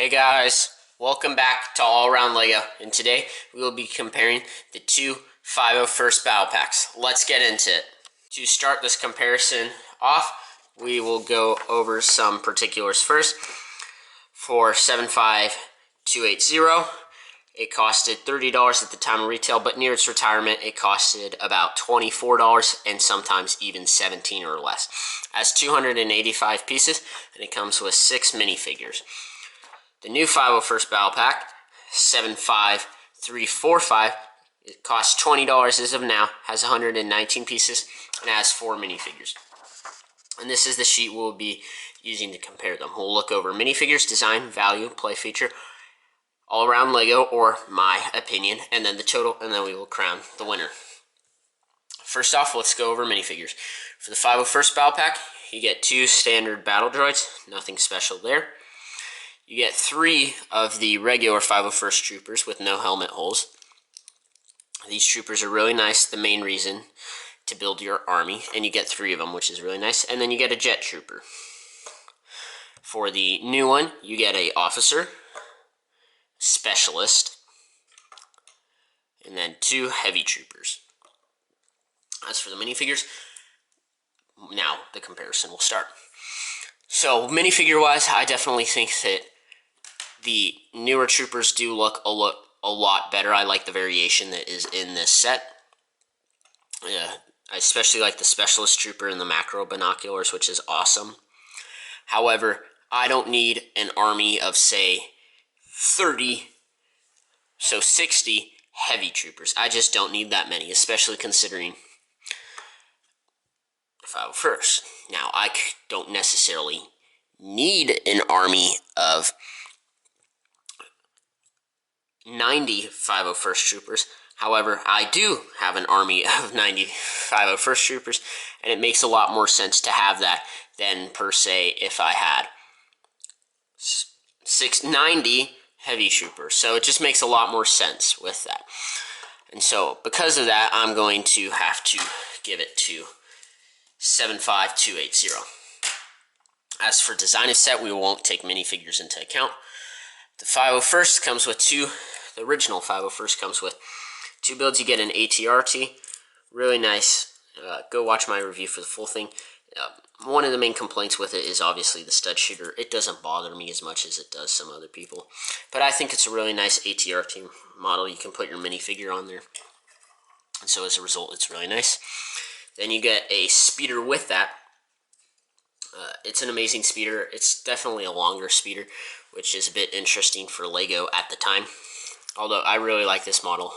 Hey guys, welcome back to All Around LEGO, and today we will be comparing the two 501st Battle Packs. Let's get into it. To start this comparison off, we will go over some particulars first. For 75280, it costed $30 at the time of retail, but near its retirement, it costed about $24 and sometimes even $17 or less. It has 285 pieces, and it comes with 6 minifigures. The new 501st Battle Pack, 75345, it costs $20 as of now, has 119 pieces, and has 4 minifigures. And this is the sheet we'll be using to compare them. We'll look over minifigures, design, value, play feature, all around LEGO, or my opinion, and then the total, and then we will crown the winner. First off, let's go over minifigures. For the 501st Battle Pack, you get 2 standard battle droids, nothing special there. You get 3 of the regular 501st troopers with no helmet holes. These troopers are really nice, the main reason to build your army, and you get 3 of them, which is really nice. And then you get a jet trooper. For the new one, you get a officer, specialist, and then 2 heavy troopers. As for the minifigures, now the comparison will start. So minifigure-wise, I definitely think that the newer troopers do look a lot better. I like the variation that is in this set. I especially like the specialist trooper and the macro binoculars, which is awesome. However, I don't need an army of, say, 60 heavy troopers. I just don't need that many, especially considering the 501st. Now, I don't necessarily need an army of 90 501st troopers. However, I do have an army of 90 501st troopers, and it makes a lot more sense to have that than, per se, if I had 690 heavy troopers. So it just makes a lot more sense with that. And so, because of that, I'm going to have to give it to 75280. As for design of set, we won't take minifigures into account. The 501st comes with 2, the original 501st comes with 2 builds. You get an ATRT, really nice. Go watch my review for the full thing. One of the main complaints with it is obviously the stud shooter. It doesn't bother me as much as it does some other people. But I think it's a really nice ATRT model. You can put your minifigure on there. And so as a result, it's really nice. Then you get a speeder with that. It's an amazing speeder. It's definitely a longer speeder, which is a bit interesting for LEGO at the time. Although I really like this model.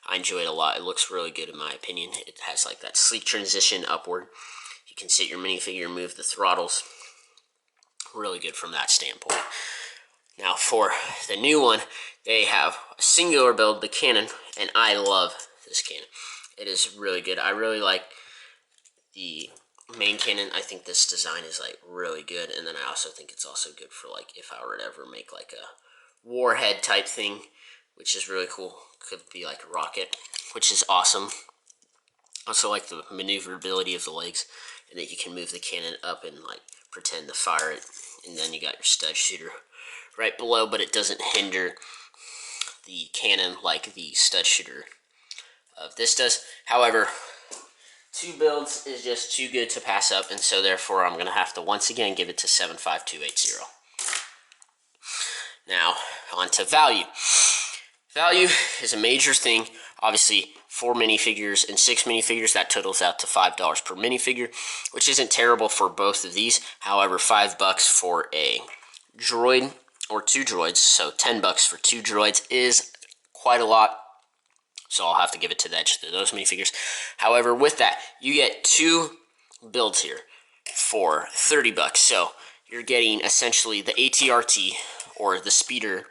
I enjoy it a lot. It looks really good in my opinion. It has like that sleek transition upward. You can sit your minifigure, move the throttles. Really good from that standpoint. Now for the new one, they have a singular build, the cannon, and I love this cannon. It is really good. I really like the main cannon. I think this design is like really good, and then I also think it's also good for like if I were to ever make like a warhead type thing, which is really cool. Could be like a rocket, which is awesome. Also like the maneuverability of the legs, and that you can move the cannon up and like pretend to fire it, and then you got your stud shooter right below, but it doesn't hinder the cannon like the stud shooter of this does. However, 2 builds is just too good to pass up, and so therefore I'm going to have to once again give it to 75280. Now, on to value. Value is a major thing. Obviously, 4 minifigures and 6 minifigures, that totals out to $5 per minifigure, which isn't terrible for both of these. However, $5 for a droid or 2 droids, so $10 for 2 droids is quite a lot. So I'll have to give it to those minifigures. However, with that, you get 2 builds here for $30. So you're getting essentially the ATRT or the speeder,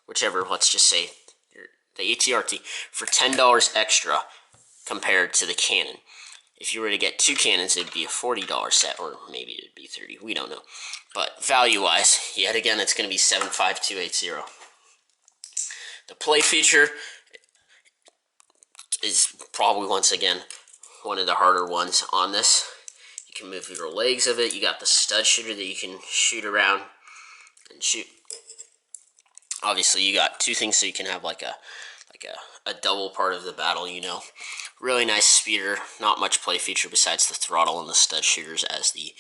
whichever, let's just say the ATRT, for $10 extra compared to the cannon. If you were to get 2 cannons, it'd be a $40 set, or maybe it'd be $30. We don't know. But value-wise, yet again, it's going to be 75280. The play feature is probably, once again, one of the harder ones on this. You can move your legs of it. You got the stud shooter that you can shoot around and shoot Obviously, you got two things, so you can have like a double part of the battle. You know, really nice speeder. Not much play feature besides the throttle and the stud shooters as the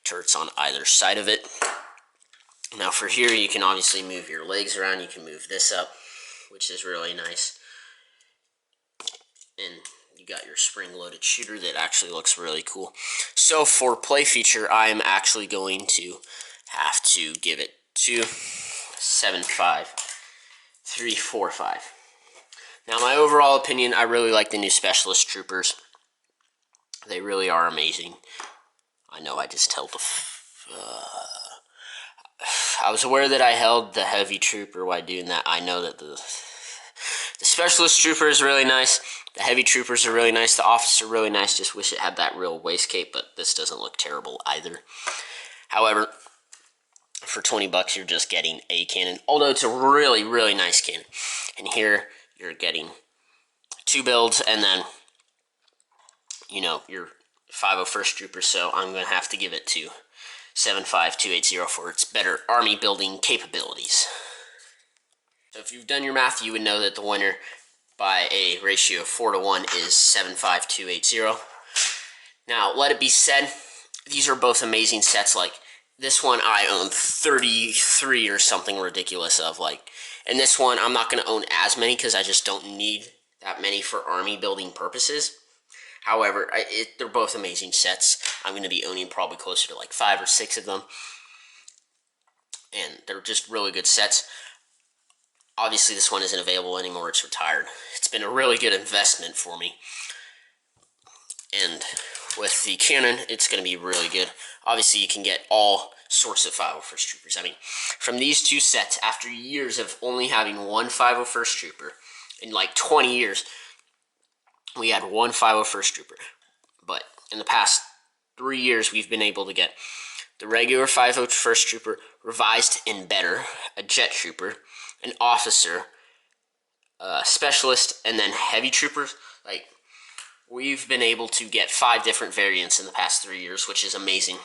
turrets on either side of it. Now for here, you can obviously move your legs around. You can move this up, which is really nice. And you got your spring-loaded shooter that actually looks really cool. So for play feature, I'm actually going to have to give it to 75345. Now my overall opinion, I really like the new Specialist Troopers. They really are amazing. I know I just held the... I was aware that I held the Heavy Trooper while doing that. I know that the Specialist Trooper is really nice. The Heavy Troopers are really nice. The Officer really nice. Just wish it had that real waist cape, but this doesn't look terrible either. However, for 20 bucks, you're just getting a cannon. Although it's a really, really nice cannon. And here, you're getting two builds, and then, you know, your 501st Trooper. So I'm going to have to give it to 75280 for its better army building capabilities. So if you've done your math, you would know that the winner by a ratio of 4-to-1 is 75280. Now, let it be said, these are both amazing sets. Like, this one I own 33 or something ridiculous of, like, and this one I'm not going to own as many because I just don't need that many for army building purposes. However, they're both amazing sets. I'm going to be owning probably closer to like 5 or 6 of them, and they're just really good sets. Obviously, this one isn't available anymore. It's retired. It's been a really good investment for me. And with the cannon, it's going to be really good. Obviously, you can get all sorts of 501st Troopers. I mean, from these two sets, after years of only having one 501st Trooper, in like 20 years, we had one 501st Trooper. But in the past 3 years, we've been able to get the regular 501st Trooper, revised and better, a Jet Trooper, an Officer, a Specialist, and then Heavy Troopers. Like, we've been able to get 5 different variants in the past 3 years, which is amazing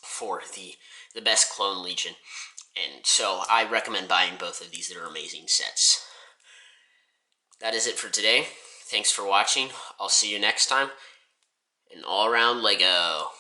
for the best clone Legion. And so I recommend buying both of these. They're amazing sets. That is it for today. Thanks for watching. I'll see you next time. And all around Lego.